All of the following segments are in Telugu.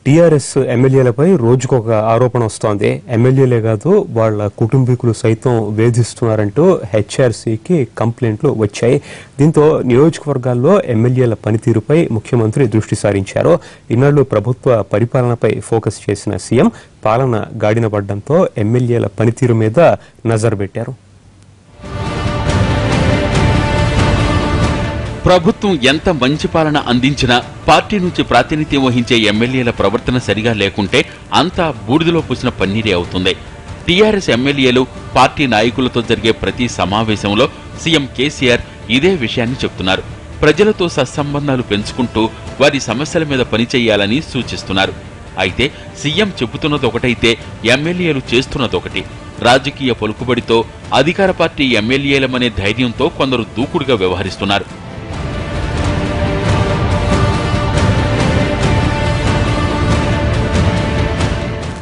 టీఆర్ఎస్ ఎమ్మెల్యేలపై రోజుకొక ఆరోపణ వస్తోంది. ఎమ్మెల్యేలే కాదు వాళ్ళ కుటుంబీకులు సైతం వేధిస్తున్నారంటూ హెచ్ఆర్సీకి కంప్లైంట్లు వచ్చాయి. దీంతో నియోజకవర్గాల్లో ఎమ్మెల్యేల పనితీరుపై ముఖ్యమంత్రి దృష్టి సారించారు. ఇన్నాళ్లు ప్రభుత్వ పరిపాలనపై ఫోకస్ చేసిన సీఎం పాలన గాడిన పడడంతో ఎమ్మెల్యేల పనితీరు మీద నజర్ పెట్టారు. ప్రభుత్వం ఎంత మంచి పాలన అందించినా పార్టీ నుంచి ప్రాతినిధ్యం వహించే ఎమ్మెల్యేల ప్రవర్తన సరిగా లేకుంటే అంతా బూడిదలో పూసిన పన్నీరే అవుతుంది. టీఆర్ఎస్ ఎమ్మెల్యేలు పార్టీ నాయకులతో జరిగే ప్రతి సమావేశంలో సీఎం కేసీఆర్ ఇదే విషయాన్ని చెప్తున్నారు. ప్రజలతో సత్సంబంధాలు పెంచుకుంటూ వారి సమస్యల మీద పనిచేయాలని సూచిస్తున్నారు. అయితే సీఎం చెబుతున్నదొకటైతే ఎమ్మెల్యేలు చేస్తున్నదొకటి. రాజకీయ పలుకుబడితో అధికార పార్టీ ఎమ్మెల్యేలమనే ధైర్యంతో కొందరు దూకుడుగా వ్యవహరిస్తున్నారు.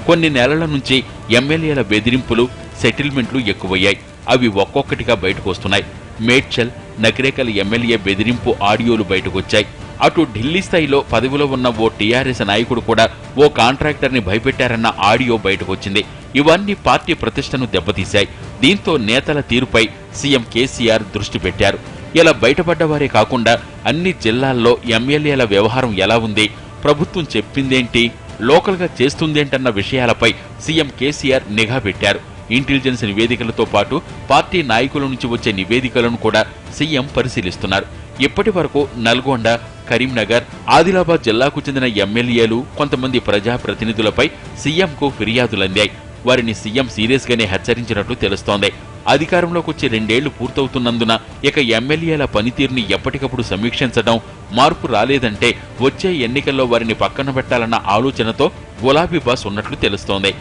కొన్ని నెలల నుంచి ఎమ్మెల్యేల బెదిరింపులు, సెటిల్మెంట్లు ఎక్కువయ్యాయి. అవి ఒక్కొక్కటిగా బయటకు వస్తున్నాయి. మేడ్చల్, నకిరేకల్ ఎమ్మెల్యే బెదిరింపు ఆడియోలు బయటకొచ్చాయి. అటు ఢిల్లీ స్థాయిలో పదవిలో ఉన్న ఓ టీఆర్ఎస్ నాయకుడు కూడా ఓ కాంట్రాక్టర్ని భయపెట్టారన్న ఆడియో బయటకొచ్చింది. ఇవన్నీ పార్టీ ప్రతిష్టను దెబ్బతీశాయి. దీంతో నేతల తీరుపై సీఎం కేసీఆర్ దృష్టి పెట్టారు. ఇలా బయటపడ్డవారే కాకుండా అన్ని జిల్లాల్లో ఎమ్మెల్యేల వ్యవహారం ఎలా ఉంది, ప్రభుత్వం చెప్పిందేంటి, లోకల్గా చేస్తుందేంటన్న విషయాలపై సీఎం కేసీఆర్ నిఘా పెట్టారు. ఇంటెలిజెన్స్ నివేదికలతో పాటు పార్టీ నాయకుల నుంచి వచ్చే నివేదికలను కూడా సీఎం పరిశీలిస్తున్నారు. ఇప్పటి వరకు నల్గొండ, కరీంనగర్, ఆదిలాబాద్ జిల్లాకు చెందిన ఎమ్మెల్యేలు, కొంతమంది ప్రజాప్రతినిధులపై సీఎంకు ఫిర్యాదులందాయి. వారిని సీఎం సీరియస్ గానే హెచ్చరించినట్లు తెలుస్తోంది. అధికారంలోకి వచ్చి 2 ఏళ్లు పూర్తవుతున్నందున ఇక ఎమ్మెల్యేల పనితీరుని ఎప్పటికప్పుడు సమీక్షించడం, మార్పు రాలేదంటే వచ్చే ఎన్నికల్లో వారిని పక్కన పెట్టాలన్న ఆలోచనతో గులాబీ బాస్ ఉన్నట్లు తెలుస్తోంది.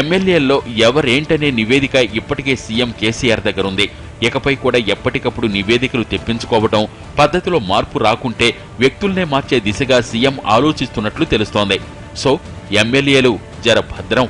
ఎమ్మెల్యేల్లో ఎవరేంటనే నివేదిక ఇప్పటికే సీఎం కేసీఆర్ దగ్గరుంది. ఇకపై కూడా ఎప్పటికప్పుడు నివేదికలు తెప్పించుకోవడం, పద్ధతిలో మార్పు రాకుంటే వ్యక్తుల్నే మార్చే దిశగా సీఎం ఆలోచిస్తున్నట్లు తెలుస్తోంది. సో ఎమ్మెల్యేలు జర భద్రం.